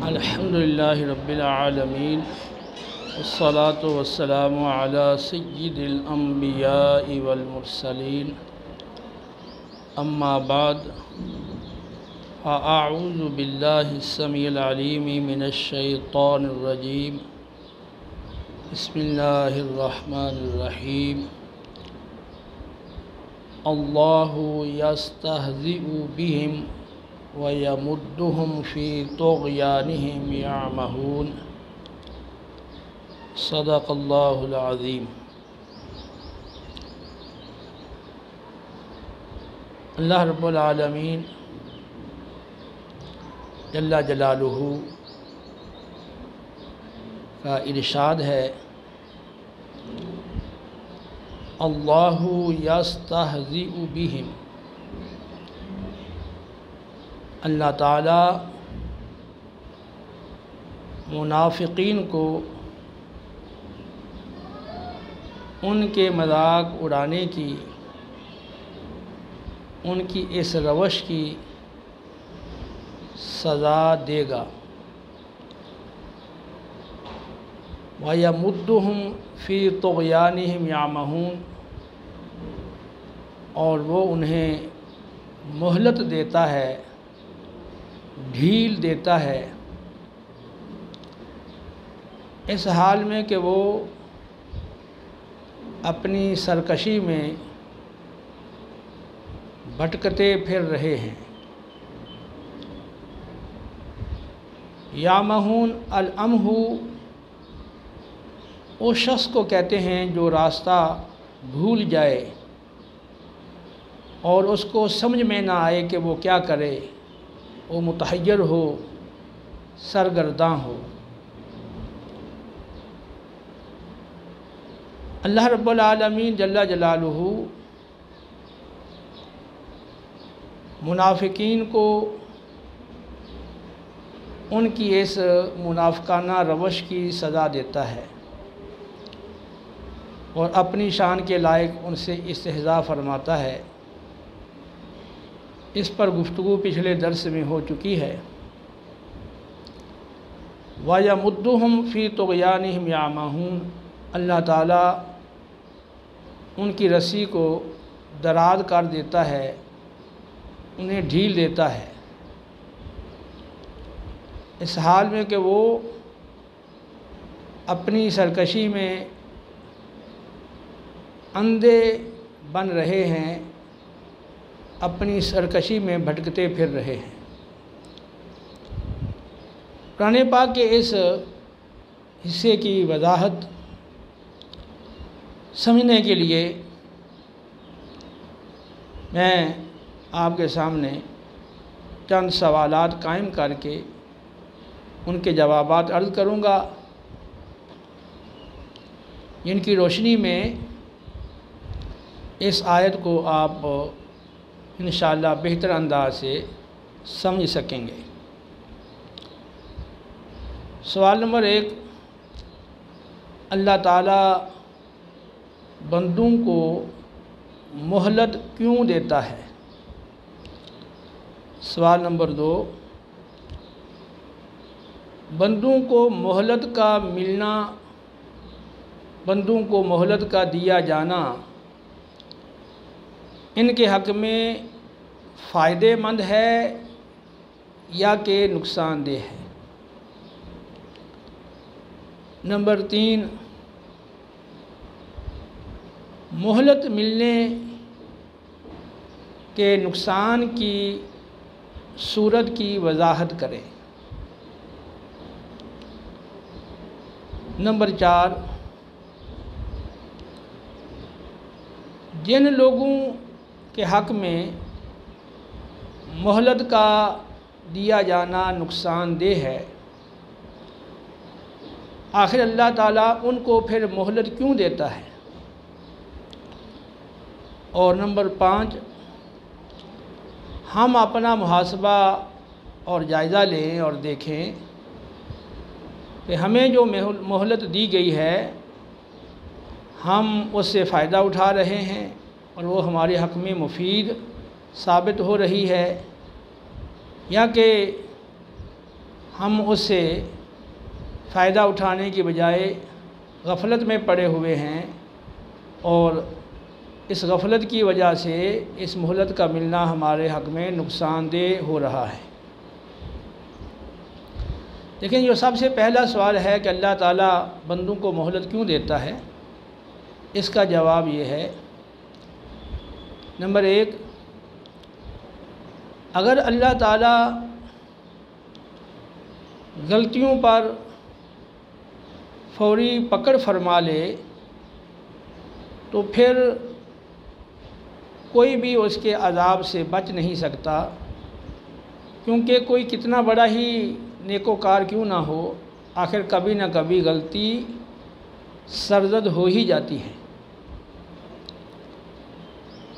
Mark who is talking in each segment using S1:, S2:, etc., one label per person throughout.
S1: الحمدللہ رب العالمین والصلاة والسلام علی سید الانبیاء والمرسلین اما بعد فاعوذ باللہ السمیع العلیم من الشیطان الرجیم بسم اللہ الرحمن الرحیم اللہ یستہزئ بہم وَيَمُدُّهُمْ فِي طُغْيَانِهِمْ يَعْمَهُونَ صدق اللہ العظیم۔ اللہ رب العالمین جل جلالہ کا ارشاد ہے، اللہ یستہزئ بہم۔ اللہ تعالیٰ منافقین کو ان کے مذاق اڑانے کی، ان کی اس روش کی سزا دے گا۔ وَيَمُدُّهُمْ فِي طُغْيَانِهِمْ يَعْمَهُونَ، اور وہ انہیں مہلت دیتا ہے، ڈھیل دیتا ہے، اس حال میں کہ وہ اپنی سرکشی میں بھٹکتے پھر رہے ہیں۔ یامہون، الامہ اس شخص کو کہتے ہیں جو راستہ بھول جائے اور اس کو سمجھ میں نہ آئے کہ وہ کیا کرے، وہ متحیر ہو، سرگرداں ہو۔ اللہ رب العالمین جل جلالہ منافقین کو ان کی اس منافقانہ روش کی سزا دیتا ہے اور اپنی شان کے لائق ان سے استہزاء فرماتا ہے۔ اس پر گفتگو پچھلے درس میں ہو چکی ہے۔ وَيَمُدُّهُمْ فِي طُغْيَانِهِمْ يَعْمَهُونَ، اللہ تعالیٰ ان کی رسی کو دراز کر دیتا ہے، انہیں ڈھیل دیتا ہے، اس حال میں کہ وہ اپنی سرکشی میں اندھے بن رہے ہیں، اپنی سرکشی میں بھٹکتے پھر رہے ہیں۔ قرآن پاک کے اس حصے کی وضاحت سمجھنے کے لیے میں آپ کے سامنے چند سوالات قائم کر کے ان کے جوابات عرض کروں گا، جن کی روشنی میں اس آیت کو آپ انشاءاللہ بہتر انداز سے سمجھ سکیں گے۔ سوال نمبر 1، اللہ تعالیٰ بندوں کو مہلت کیوں دیتا ہے؟ سوال نمبر 2، بندوں کو مہلت کا ملنا، بندوں کو مہلت کا دیا جانا ان کے حق میں فائدہ مند ہے یا کہ نقصان دہ ہے؟ نمبر 3، مہلت ملنے کے نقصان کی صورت کی وضاحت کریں۔ نمبر 4، جن لوگوں کے حق میں مہلت کا دیا جانا نقصان دہ ہے، آخر اللہ تعالیٰ ان کو پھر مہلت کیوں دیتا ہے؟ اور نمبر 5، ہم اپنا محاسبہ اور جائزہ لیں اور دیکھیں کہ ہمیں جو مہلت دی گئی ہے ہم اس سے فائدہ اٹھا رہے ہیں اور وہ ہمارے حق میں مفید ثابت ہو رہی ہے، یا کہ ہم اس سے فائدہ اٹھانے کی بجائے غفلت میں پڑے ہوئے ہیں، اور اس غفلت کی وجہ سے اس مہلت کا ملنا ہمارے حق میں نقصان دہ ہو رہا ہے۔ لیکن جو سب سے پہلا سوال ہے کہ اللہ تعالیٰ بندوں کو مہلت کیوں دیتا ہے، اس کا جواب یہ ہے، نمبر ایک، اگر اللہ تعالیٰ غلطیوں پر فوری پکڑ فرما لے تو پھر کوئی بھی اس کے عذاب سے بچ نہیں سکتا، کیونکہ کوئی کتنا بڑا ہی نیکوکار کیوں نہ ہو، آخر کبھی نہ کبھی غلطی سرزد ہو ہی جاتی ہے۔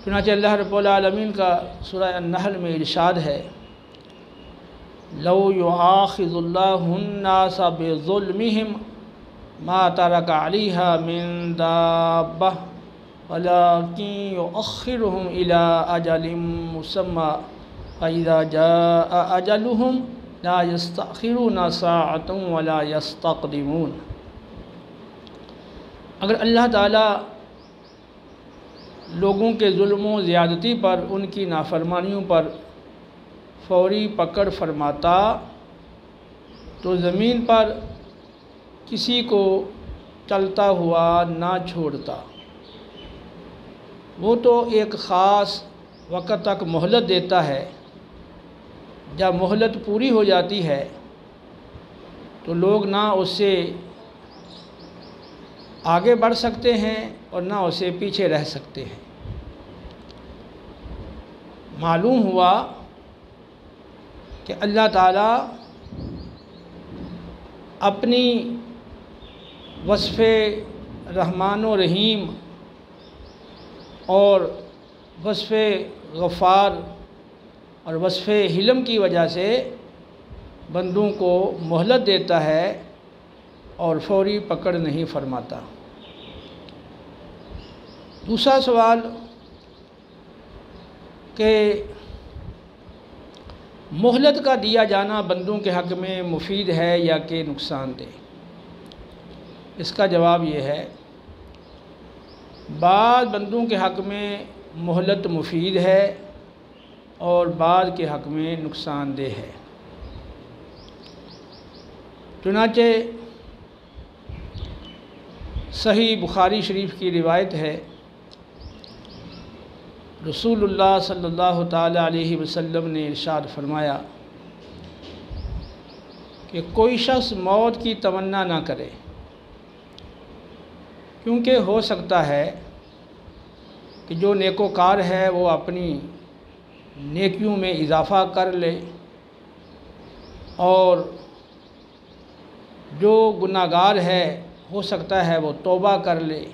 S1: چنانچہ اللہ رب العالمین کا سورہ النحل میں ارشاد ہے، لو یؤاخذ اللہ الناس بظلمہم ما ترک علیہا من دابہ ولکن یؤخرہم الی اجل مسمی فاذا جاء اجلہم لا یستأخرون ساعۃ ولا یستقدمون۔ اگر اللہ تعالیٰ لوگوں کے ظلم و زیادتی پر، ان کی نافرمانیوں پر فوری پکڑ فرماتا تو زمین پر کسی کو چلتا ہوا نہ چھوڑتا۔ وہ تو ایک خاص وقت تک مہلت دیتا ہے، جب مہلت پوری ہو جاتی ہے تو لوگ نہ اس سے آگے بڑھ سکتے ہیں اور نہ اسے پیچھے رہ سکتے ہیں۔ معلوم ہوا کہ اللہ تعالیٰ اپنی وصف رحمان و رحیم اور وصف غفار اور وصف حلم کی وجہ سے بندوں کو مہلت دیتا ہے اور فوری پکڑ نہیں فرماتا۔ دوسرا سوال کہ مہلت کا دیا جانا بندوں کے حق میں مفید ہے یا کہ نقصان دہ؟ اس کا جواب یہ ہے، بعض بندوں کے حق میں مہلت مفید ہے اور بعض کے حق میں نقصان دہ ہے۔ چنانچہ صحیح بخاری شریف کی روایت ہے، رسول اللہ صلی اللہ تعالیٰ علیہ وسلم نے ارشاد فرمایا کہ کوئی شخص موت کی تمنا نہ کرے، کیونکہ ہو سکتا ہے کہ جو نیکوکار ہے وہ اپنی نیکیوں میں اضافہ کر لے اور جو گناہگار ہے ہو سکتا ہے وہ توبہ کر لے۔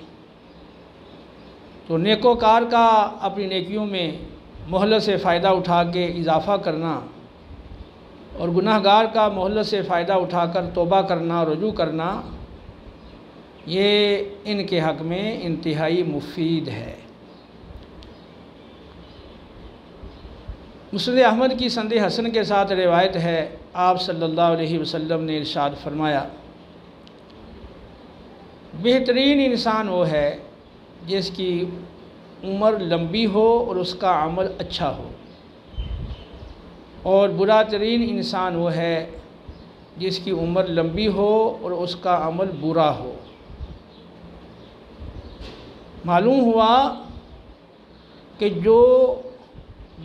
S1: تو نیکوکار کا اپنی نیکیوں میں مہلت سے فائدہ اٹھا کے اضافہ کرنا اور گناہگار کا مہلت سے فائدہ اٹھا کر توبہ کرنا، رجوع کرنا، یہ ان کے حق میں انتہائی مفید ہے۔ مسند احمد کی سند حسن کے ساتھ روایت ہے، آپ صلی اللہ علیہ وسلم نے ارشاد فرمایا، بہترین انسان وہ ہے جس کی عمر لمبی ہو اور اس کا عمل اچھا ہو، اور برا ترین انسان وہ ہے جس کی عمر لمبی ہو اور اس کا عمل برا ہو۔ معلوم ہوا کہ جو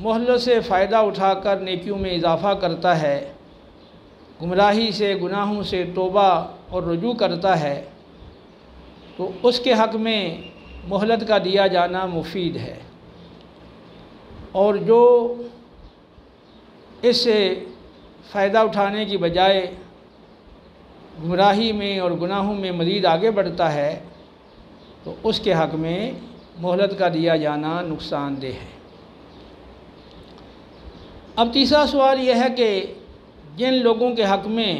S1: مہلت سے فائدہ اٹھا کر نیکیوں میں اضافہ کرتا ہے، گمراہی سے، گناہوں سے توبہ اور رجوع کرتا ہے، تو اس کے حق میں مہلت کا دیا جانا مفید ہے، اور جو اس سے فائدہ اٹھانے کی بجائے گمراہی میں اور گناہوں میں مزید آگے بڑھتا ہے تو اس کے حق میں مہلت کا دیا جانا نقصان دہ ہے۔ اب تیسرا سوال یہ ہے کہ جن لوگوں کے حق میں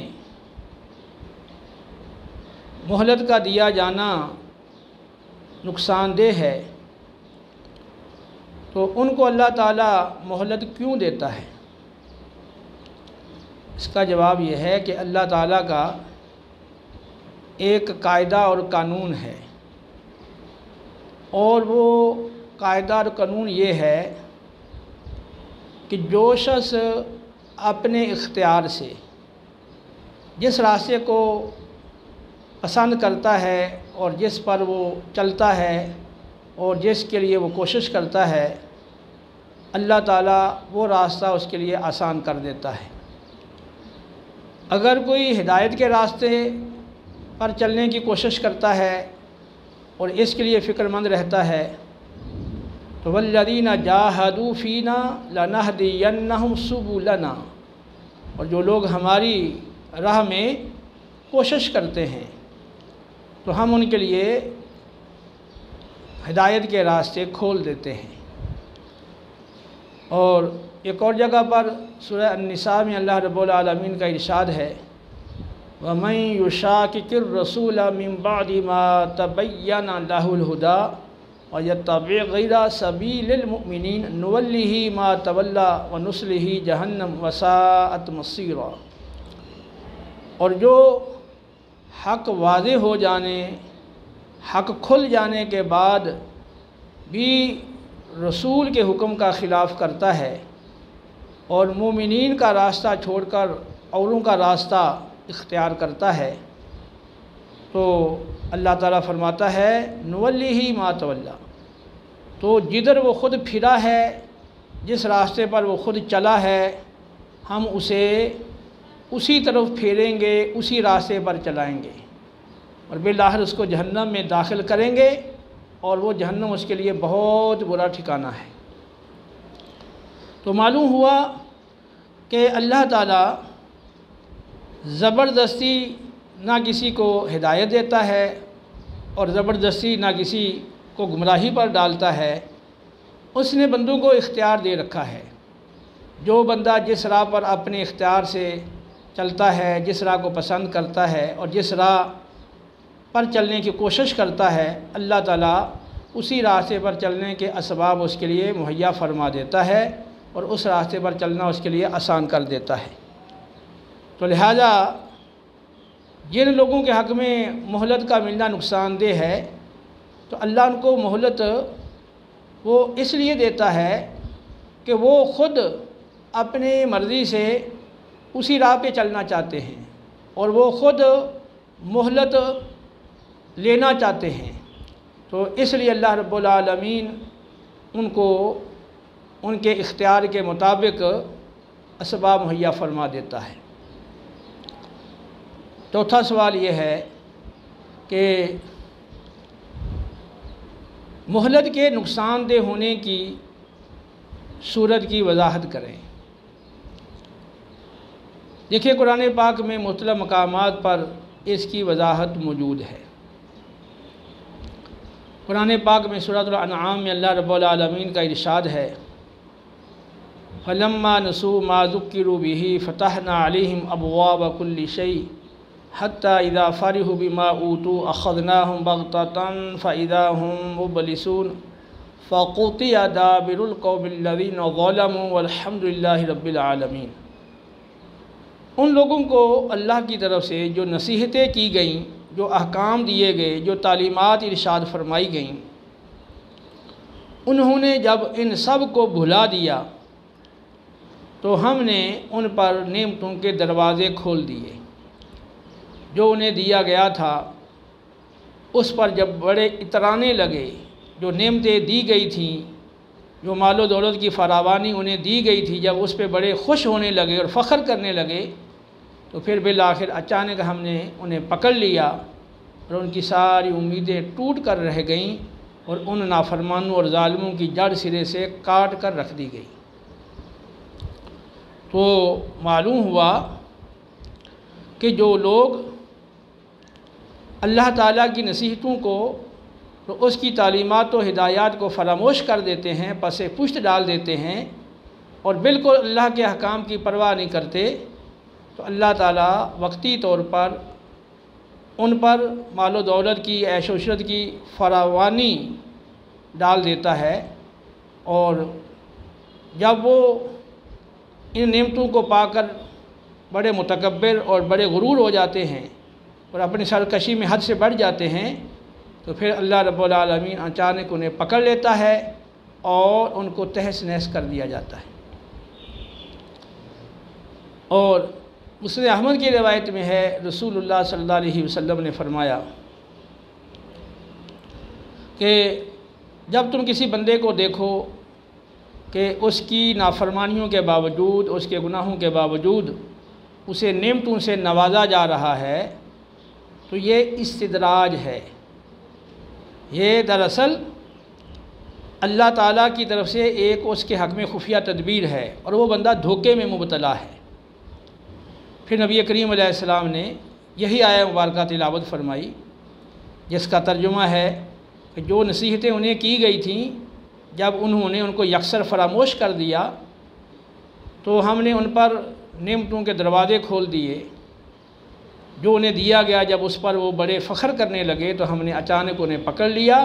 S1: مہلت کا دیا جانا نقصان دہ ہے تو ان کو اللہ تعالیٰ مہلت کیوں دیتا ہے؟ اس کا جواب یہ ہے کہ اللہ تعالیٰ کا ایک قاعدہ اور قانون ہے، اور وہ قاعدہ اور قانون یہ ہے کہ جو شخص اپنے اختیار سے جس راستے کو پسند کرتا ہے اور جس پر وہ چلتا ہے اور جس کے لیے وہ کوشش کرتا ہے، اللہ تعالیٰ وہ راستہ اس کے لیے آسان کر دیتا ہے۔ اگر کوئی ہدایت کے راستے پر چلنے کی کوشش کرتا ہے اور اس کے لیے فکر مند رہتا ہے تو والذین جاہدوا فینا لنہدینہم سبلنا، اور جو لوگ ہماری راہ میں کوشش کرتے ہیں تو ہم ان کے لیے ہدایت کے راستے کھول دیتے ہیں۔ اور ایک اور جگہ پر سورہ النساء میں اللہ رب العالمین کا ارشاد ہے وَمَن يُشَاقِقِ الرَّسُولَ مِن بَعْدِ مَا تَبَيَّنَ لَهُ الْهُدَىٰ وَيَتَّبِعْ غَيْرَ سَبِيلِ الْمُؤْمِنِينَ نُوَلِّهِ مَا تَوَلَّىٰ وَنُصْلِهِ جَهَنَّمَ وَسَاءَتْ مَصِيرًا، اور جو حق واضح ہو جانے، حق کھل جانے کے بعد بھی رسول کے حکم کا خلاف کرتا ہے اور مومنین کا راستہ چھوڑ کر اوروں کا راستہ اختیار کرتا ہے، تو اللہ تعالیٰ فرماتا ہے نولیہ ما تولیٰ، تو جدھر وہ خود پھرا ہے، جس راستے پر وہ خود چلا ہے، ہم اسے اسی طرف پھیریں گے، اسی راستے پر چلائیں گے، اور بالآخر اس کو جہنم میں داخل کریں گے، اور وہ جہنم اس کے لیے بہت برا ٹھکانہ ہے۔ تو معلوم ہوا کہ اللہ تعالیٰ زبردستی نہ کسی کو ہدایت دیتا ہے اور زبردستی نہ کسی کو گمراہی پر ڈالتا ہے، اس نے بندوں کو اختیار دے رکھا ہے۔ جو بندہ جس راہ پر اپنے اختیار سے چلتا ہے، جس راہ کو پسند کرتا ہے اور جس راہ پر چلنے کی کوشش کرتا ہے، اللہ تعالیٰ اسی راستے پر چلنے کے اسباب اس کے لیے مہیا فرما دیتا ہے اور اس راستے پر چلنا اس کے لیے آسان کر دیتا ہے۔ تو لہذا جن لوگوں کے حق میں مہلت کا ملنا نقصان دہ ہے، تو اللہ ان کو مہلت وہ اس لیے دیتا ہے کہ وہ خود اپنی مرضی سے اسی راہ پہ چلنا چاہتے ہیں اور وہ خود مہلت لینا چاہتے ہیں، تو اس لیے اللہ رب العالمین ان کو ان کے اختیار کے مطابق اسباب مہیا فرما دیتا ہے۔ چوتھا سوال یہ ہے کہ مہلت کے نقصان دہ ہونے کی صورت کی وضاحت کریں۔ دیکھیے قرآن پاک میں مختلف مقامات پر اس کی وضاحت موجود ہے۔ قرآن پاک میں سورۃ الانعام میں اللہ رب العالمین کا ارشاد ہے فَلَمَّا نَسُوا مَا ذُكِّرُوا بِهِ فَتَحْنَا عَلَيْهِمْ أَبْوَابَ كُلِّ شَيْءٍ حَتَّى إِذَا فَرِحُوا بِمَا أُوتُوا أَخَذْنَاهُمْ بَغْتَةً فَإِذَا هُمْ مُبْلِسُونَ فَقُطِعَ دَابِرُ الْقَوْمِ الَّذِينَ ظَلَمُوا وَالْحَمْدُ لِلَّهِ رَبِّ الْعَالَمِينَ۔ ان لوگوں کو اللہ کی طرف سے جو نصیحتیں کی گئیں، جو احکام دیے گئے، جو تعلیمات ارشاد فرمائی گئیں، انہوں نے جب ان سب کو بھلا دیا تو ہم نے ان پر نعمتوں کے دروازے کھول دیے۔ جو انہیں دیا گیا تھا اس پر جب بڑے اترانے لگے، جو نعمتیں دی گئی تھیں، جو مال و دولت کی فراوانی انہیں دی گئی تھی، جب اس پہ بڑے خوش ہونے لگے اور فخر کرنے لگے، تو پھر بالآخر اچانک ہم نے انہیں پکڑ لیا اور ان کی ساری امیدیں ٹوٹ کر رہ گئیں اور ان نافرمانوں اور ظالموں کی جڑ سرے سے کاٹ کر رکھ دی گئی۔ تو معلوم ہوا کہ جو لوگ اللہ تعالیٰ کی نصیحتوں کو، تو اس کی تعلیمات و ہدایات کو فراموش کر دیتے ہیں، پس پشت ڈال دیتے ہیں اور بالکل اللہ کے احکام کی پرواہ نہیں کرتے، تو اللہ تعالیٰ وقتی طور پر ان پر مال و دولت کی، عیش و عشرت کی فراوانی ڈال دیتا ہے، اور جب وہ ان نعمتوں کو پا کر بڑے متکبر اور بڑے غرور ہو جاتے ہیں اور اپنی سرکشی میں حد سے بڑھ جاتے ہیں تو پھر اللہ رب العالمین اچانک انہیں پکڑ لیتا ہے اور ان کو تہس نہس کر دیا جاتا ہے۔ اور مسند احمد کی روایت میں ہے، رسول اللہ صلی اللہ علیہ وسلم نے فرمایا کہ جب تم کسی بندے کو دیکھو کہ اس کی نافرمانیوں کے باوجود، اس کے گناہوں کے باوجود اسے نعمتوں سے نوازا جا رہا ہے تو یہ استدراج ہے، یہ دراصل اللہ تعالیٰ کی طرف سے ایک اس کے حق میں خفیہ تدبیر ہے اور وہ بندہ دھوکے میں مبتلا ہے۔ پھر نبی کریم علیہ السلام نے یہی آیہ مبارکہ تلاوت فرمائی جس کا ترجمہ ہے کہ جو نصیحتیں انہیں کی گئی تھیں جب انہوں نے ان کو یکسر فراموش کر دیا تو ہم نے ان پر نعمتوں کے دروازے کھول دیے، جو انہیں دیا گیا جب اس پر وہ بڑے فخر کرنے لگے تو ہم نے اچانک انہیں پکڑ لیا،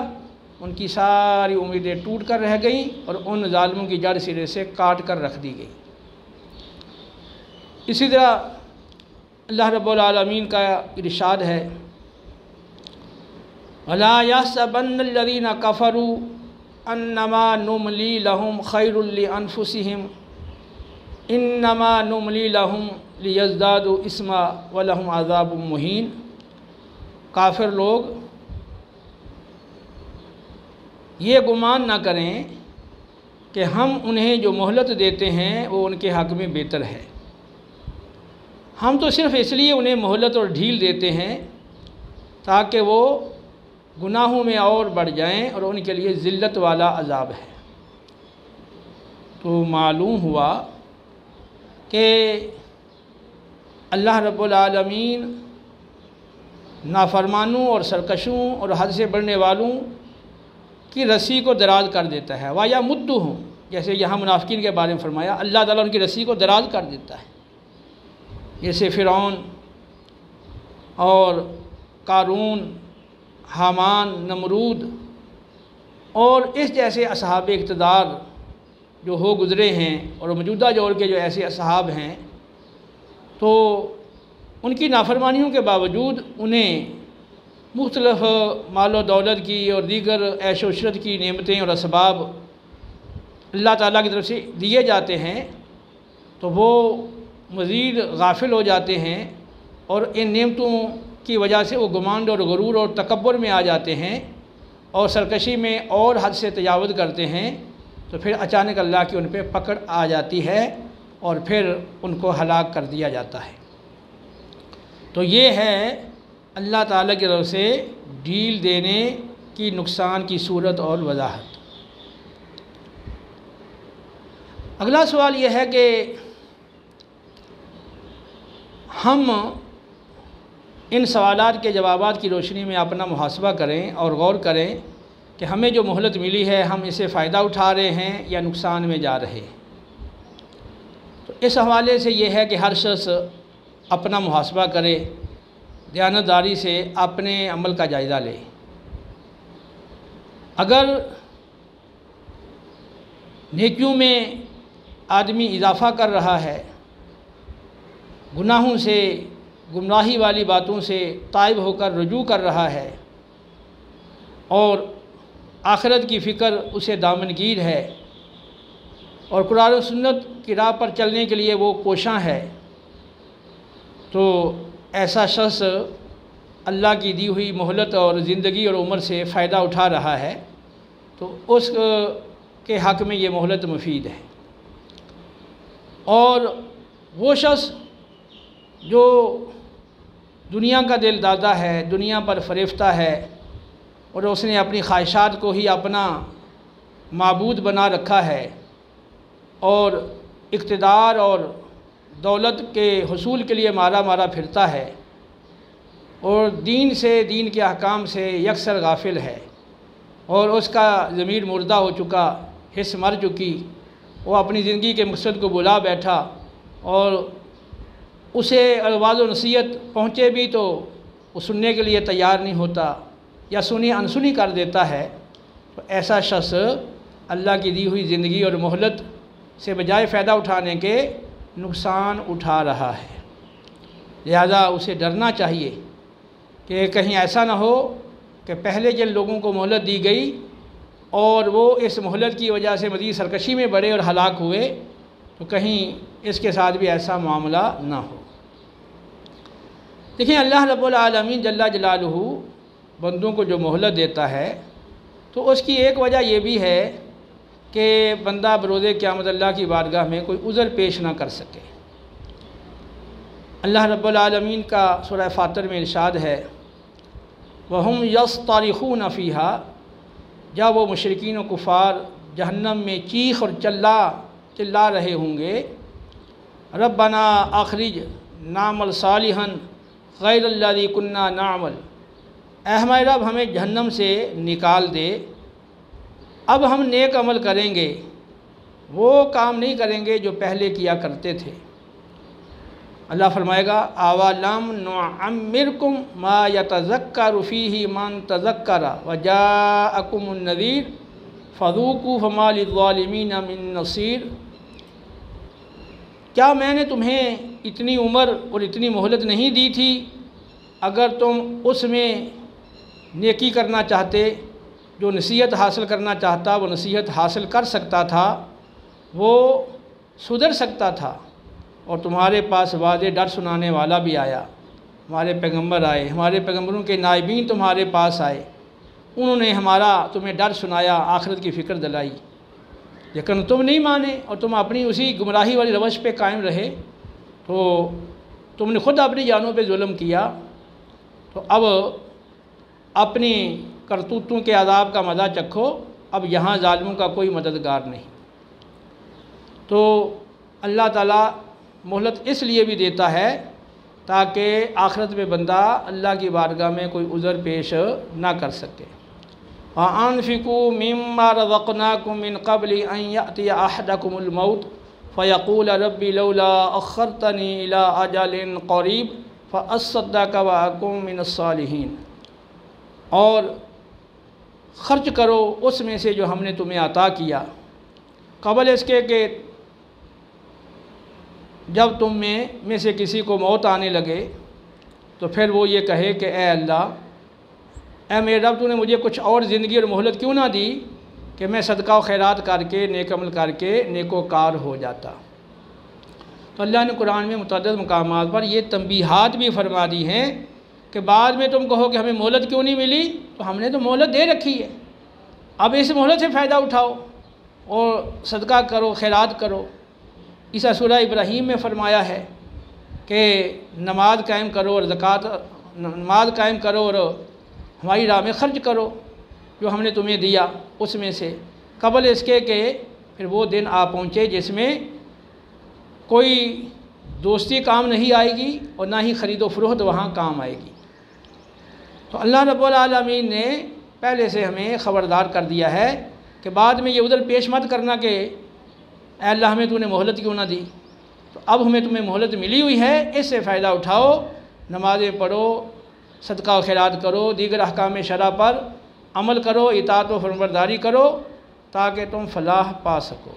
S1: ان کی ساری امیدیں ٹوٹ کر رہ گئیں اور ان ظالموں کی جڑ سرے سے کاٹ کر رکھ دی گئی۔ اسی طرح اللہ رب العالمین کا ارشاد ہے، وَلَا يَحْسَبَنَّ الَّذِينَ كَفَرُوا أَنَّمَا نُمْلِي لَهُمْ خَيْرٌ لِأَنفُسِهِمْ إِنَّمَا نُمْلِي لَهُمْ لِيَزْدَادُوا إِثْمًا وَلَهُمْ عَذَابٌ مُّهِينٌ۔ کافر لوگ یہ گمان نہ کریں کہ ہم انہیں جو مہلت دیتے ہیں وہ ان کے حق میں بہتر ہے، ہم تو صرف اس لیے انہیں مہلت اور ڈھیل دیتے ہیں تاکہ وہ گناہوں میں اور بڑھ جائیں اور ان کے لیے ذلت والا عذاب ہے۔ تو معلوم ہوا کہ اللہ رب العالمین نافرمانوں اور سرکشوں اور حد سے بڑھنے والوں کی رسی کو دراز کر دیتا ہے، وَيَا مُدُّهُمْ، جیسے یہاں منافقین کے بارے میں فرمایا اللہ تعالیٰ ان کی رسی کو دراز کر دیتا ہے، جیسے فرعون اور قارون، حامان، نمرود اور اس جیسے اصحاب اقتدار جو ہو گزرے ہیں اور موجودہ دور کے جو ایسے اصحاب ہیں، تو ان کی نافرمانیوں کے باوجود انہیں مختلف مال و دولت کی اور دیگر عیش و عشرت کی نعمتیں اور اسباب اللہ تعالیٰ کی طرف سے دیے جاتے ہیں تو وہ مزید غافل ہو جاتے ہیں اور ان نعمتوں کی وجہ سے وہ گمانڈ اور غرور اور تکبر میں آ جاتے ہیں اور سرکشی میں اور حد سے تجاوز کرتے ہیں، تو پھر اچانک اللہ کی ان پہ پکڑ آ جاتی ہے اور پھر ان کو ہلاک کر دیا جاتا ہے۔ تو یہ ہے اللہ تعالیٰ کی طرف سے ڈھیل دینے کی نقصان کی صورت اور وضاحت۔ اگلا سوال یہ ہے کہ ہم ان سوالات کے جوابات کی روشنی میں اپنا محاسبہ کریں اور غور کریں کہ ہمیں جو مہلت ملی ہے ہم اسے فائدہ اٹھا رہے ہیں یا نقصان میں جا رہے ہیں۔ تو اس حوالے سے یہ ہے کہ ہر شخص اپنا محاسبہ کرے، دیانتداری سے اپنے عمل کا جائزہ لے۔ اگر نیکیوں میں آدمی اضافہ کر رہا ہے، گناہوں سے، گمراہی والی باتوں سے تائب ہو کر رجوع کر رہا ہے اور آخرت کی فکر اسے دامنگیر ہے اور قرآن و سنت کی راہ پر چلنے کے لیے وہ کوشاں ہے، تو ایسا شخص اللہ کی دی ہوئی مہلت اور زندگی اور عمر سے فائدہ اٹھا رہا ہے، تو اس کے حق میں یہ مہلت مفید ہے۔ اور وہ شخص جو دنیا کا دل دادا ہے، دنیا پر فریفتہ ہے اور اس نے اپنی خواہشات کو ہی اپنا معبود بنا رکھا ہے اور اقتدار اور دولت کے حصول کے لیے مارا مارا پھرتا ہے اور دین سے، دین کے احکام سے یکسر غافل ہے اور اس کا ضمیر مردہ ہو چکا، حس مر چکی، وہ اپنی زندگی کے مقصد کو بلا بیٹھا اور اسے الفاظ و نصیحت پہنچے بھی تو وہ سننے کے لیے تیار نہیں ہوتا یا سنی انسنی کر دیتا ہے، تو ایسا شخص اللہ کی دی ہوئی زندگی اور مہلت سے بجائے فائدہ اٹھانے کے نقصان اٹھا رہا ہے۔ لہذا اسے ڈرنا چاہیے کہ کہیں ایسا نہ ہو کہ پہلے جن لوگوں کو مہلت دی گئی اور وہ اس مہلت کی وجہ سے مزید سرکشی میں بڑھے اور ہلاک ہوئے، تو کہیں اس کے ساتھ بھی ایسا معاملہ نہ ہو۔ دیکھیں اللہ رب العالمین جل جلالہ بندوں کو جو مہلت دیتا ہے تو اس کی ایک وجہ یہ بھی ہے کہ بندہ بروز قیامت اللہ کی بارگاہ میں کوئی عذر پیش نہ کر سکے۔ اللہ رب العالمین کا سورہ فاطر میں ارشاد ہے وَهُمْ يَصْطَرِخُونَ فِيهَا، جب وہ مشرکین و کفار جہنم میں چیخ اور چلا رہے ہوں گے، ربنا اخرج نعمل صالحا غیر الذی کنا نعمل، اے ہمارے رب ہمیں جہنم سے نکال دے، اب ہم نیک عمل کریں گے، وہ کام نہیں کریں گے جو پہلے کیا کرتے تھے۔ اللہ فرمائے گا اولم نعمرکم ما یتذکر فیہ من تذکر وجاءکم النذیر فذوقوا فما للظالمین من نصیر، کیا میں نے تمہیں اتنی عمر اور اتنی مہلت نہیں دی تھی؟ اگر تم اس میں نیکی کرنا چاہتے، جو نصیحت حاصل کرنا چاہتا وہ نصیحت حاصل کر سکتا تھا، وہ سدھر سکتا تھا، اور تمہارے پاس واضح ڈر سنانے والا بھی آیا، ہمارے پیغمبر آئے، ہمارے پیغمبروں کے نائبین تمہارے پاس آئے، انہوں نے تمہیں ڈر سنایا، آخرت کی فکر دلائی، لیکن تم نہیں مانے اور تم اپنی اسی گمراہی والی روش پہ قائم رہے، تو تم نے خود اپنی جانوں پہ ظلم کیا، تو اب اپنی کرتوتوں کے عذاب کا مزہ چکھو، اب یہاں ظالموں کا کوئی مددگار نہیں۔ تو اللہ تعالیٰ مہلت اس لیے بھی دیتا ہے تاکہ آخرت میں بندہ اللہ کی بارگاہ میں کوئی عذر پیش نہ کر سکے۔ وَأَنفِقُوا مِمَّا رَزَقْنَاكُم مِّن قَبْلِ أَن يَأْتِيَ أَحَدَكُمُ الْمَوْتُ فَيَقُولَ رَبِّ لَوْلَا أَخَّرْتَنِي إِلَىٰ أَجَلٍ قَرِيبٍ فَأَصَّدَّقَ وَأَكُن مِّنَ الصَّالِحِينَ، اور خرچ کرو اس میں سے جو ہم نے تمہیں عطا کیا، قبل اس کے کہ جب تم میں سے کسی کو موت آنے لگے تو پھر وہ یہ کہے کہ اے اللہ، اے میرے رب، تو نے مجھے کچھ اور زندگی اور مہلت کیوں نہ دی کہ میں صدقہ و خیرات کر کے نیک عمل کر کے نیک و کار ہو جاتا۔ تو اللہ نے قرآن میں متعدد مقامات پر یہ تنبیہات بھی فرما دی ہیں کہ بعد میں تم کہو کہ ہمیں مہلت کیوں نہیں ملی، تو ہم نے تو مہلت دے رکھی ہے، اب اس مہلت سے فائدہ اٹھاؤ اور صدقہ کرو، خیرات کرو۔ اسی سورہ ابراہیم میں فرمایا ہے کہ نماز قائم کرو اور نماز قائم کرو اور ہماری راہ میں خرچ کرو جو ہم نے تمہیں دیا اس میں سے، قبل اس کے کہ پھر وہ دن آ پہنچے جس میں کوئی دوستی کام نہیں آئے گی اور نہ ہی خرید و فروخت وہاں کام آئے گی۔ تو اللہ رب العالمین نے پہلے سے ہمیں خبردار کر دیا ہے کہ بعد میں یہ عذر پیش مت کرنا کہ اے اللہ ہمیں تو نے مہلت کیوں نہ دی، تو اب ہمیں تمہیں مہلت ملی ہوئی ہے، اس سے فائدہ اٹھاؤ، نمازیں پڑھو، صدقہ و خیرات کرو، دیگر احکام شرع پر عمل کرو، اطاعت و فرمانبرداری کرو تاکہ تم فلاح پا سکو۔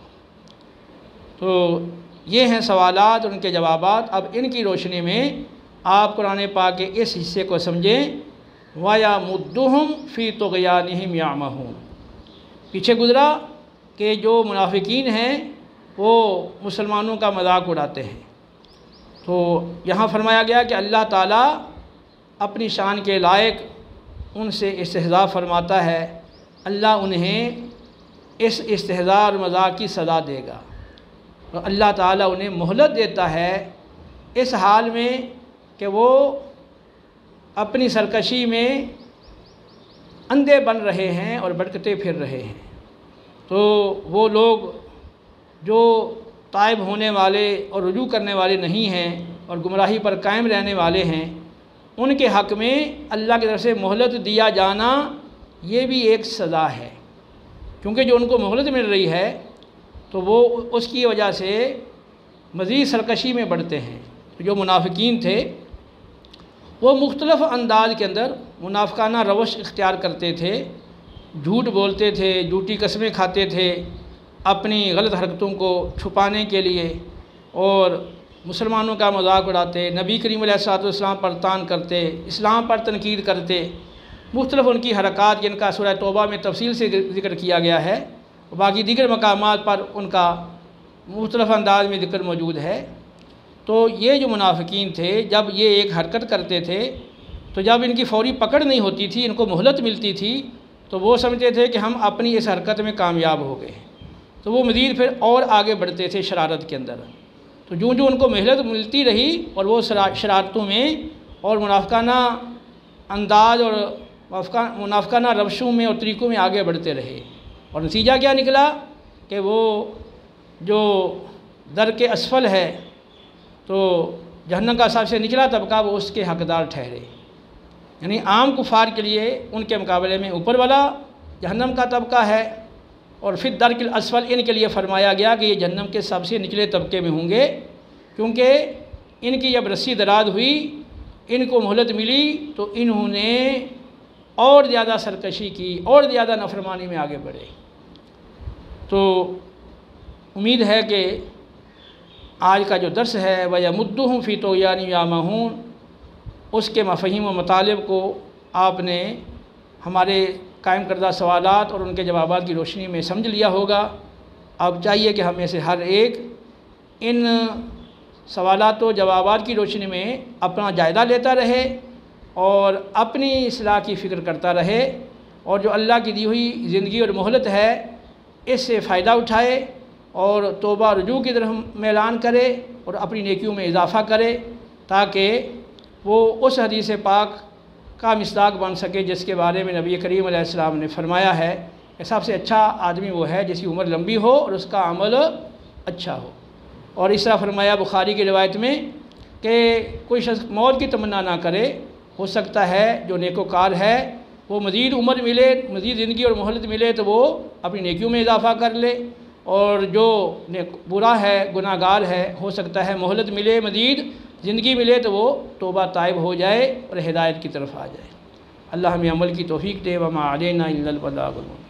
S1: تو یہ ہیں سوالات اور ان کے جوابات۔ اب ان کی روشنی میں آپ قرآن پاک کے اس حصے کو سمجھیں، وَيَمُدُّهُمْ فِي طُغْيَانِهِمْ يَعْمَهُونَ۔ پیچھے گزرا کہ جو منافقین ہیں وہ مسلمانوں کا مذاق اڑاتے ہیں، تو یہاں فرمایا گیا کہ اللہ تعالیٰ اپنی شان کے لائق ان سے استہزاء فرماتا ہے، اللہ انہیں اس استہزاء اور مذاق کی سزا دے گا، اور اللہ تعالیٰ انہیں مہلت دیتا ہے اس حال میں کہ وہ اپنی سرکشی میں اندھے بن رہے ہیں اور بھٹکتے پھر رہے ہیں۔ تو وہ لوگ جو تائب ہونے والے اور رجوع کرنے والے نہیں ہیں اور گمراہی پر قائم رہنے والے ہیں، ان کے حق میں اللہ کی طرف سے مہلت دیا جانا یہ بھی ایک سزا ہے، کیونکہ جو ان کو مہلت مل رہی ہے تو وہ اس کی وجہ سے مزید سرکشی میں بڑھتے ہیں۔ جو منافقین تھے وہ مختلف انداز کے اندر منافقانہ روش اختیار کرتے تھے، جھوٹ بولتے تھے، جھوٹی قسمیں کھاتے تھے اپنی غلط حرکتوں کو چھپانے کے لیے، اور مسلمانوں کا مذاق اڑاتے، نبی کریم علیہ السلام پر طعن کرتے، اسلام پر تنقید کرتے، مختلف ان کی حرکات جن کا سورہ توبہ میں تفصیل سے ذکر کیا گیا ہے، باقی دیگر مقامات پر ان کا مختلف انداز میں ذکر موجود ہے۔ تو یہ جو منافقین تھے جب یہ ایک حرکت کرتے تھے تو جب ان کی فوری پکڑ نہیں ہوتی تھی، ان کو مہلت ملتی تھی، تو وہ سمجھتے تھے کہ ہم اپنی اس حرکت میں کامیاب ہو گئے، تو وہ مزید پھر اور آگے بڑھتے تھے شرارت کے اندر۔ تو جو ان کو مہلت ملتی رہی اور وہ شرارتوں میں اور منافقانہ انداز اور منافقانہ روشوں میں اور طریقوں میں آگے بڑھتے رہے، اور نتیجہ کیا نکلا کہ وہ جو درک اسفل ہے تو جہنم کا سب سے نچلا طبقہ وہ اس کے حقدار ٹھہرے، یعنی عام کفار کے لیے ان کے مقابلے میں اوپر والا جہنم کا طبقہ ہے، اور پھر درک الاسفل ان کے لیے فرمایا گیا کہ یہ جہنم کے سب سے نچلے طبقے میں ہوں گے، کیونکہ ان کی جب رسی دراز ہوئی، ان کو مہلت ملی تو انہوں نے اور زیادہ سرکشی کی، اور زیادہ نافرمانی میں آگے بڑھے۔ تو امید ہے کہ آج کا جو درس ہے وَيَمُدُّهُمْ فِي طُغْيَانِهِمْ يَعْمَهُونَ، اس کے مفاہیم و مطالب کو آپ نے ہمارے قائم کردہ سوالات اور ان کے جوابات کی روشنی میں سمجھ لیا ہوگا۔ اب چاہیے کہ ہم میں سے ہر ایک ان سوالات و جوابات کی روشنی میں اپنا جائزہ لیتا رہے اور اپنی اصلاح کی فکر کرتا رہے، اور جو اللہ کی دی ہوئی زندگی اور مہلت ہے اس سے فائدہ اٹھائے اور توبہ رجوع کی طرف میلان کرے اور اپنی نیکیوں میں اضافہ کرے، تاکہ وہ اس حدیث پاک کا مصداق بن سکے جس کے بارے میں نبی کریم علیہ السلام نے فرمایا ہے کہ سب سے اچھا آدمی وہ ہے جس کی عمر لمبی ہو اور اس کا عمل اچھا ہو۔ اور اس طرح فرمایا بخاری کی روایت میں کہ کوئی شخص موت کی تمنا نہ کرے، ہو سکتا ہے جو نیکوکار ہے وہ مزید عمر ملے، مزید زندگی اور مہلت ملے تو وہ اپنی نیکیوں میں اضافہ کر لے، اور جو برا ہے گناہ گار ہے ہو سکتا ہے مہلت ملے، مزید زندگی ملے تو وہ توبہ تائب ہو جائے اور ہدایت کی طرف آ جائے۔ اللہ ہمیں عمل کی توفیق دے، وما علینا الا البلاغ المبین۔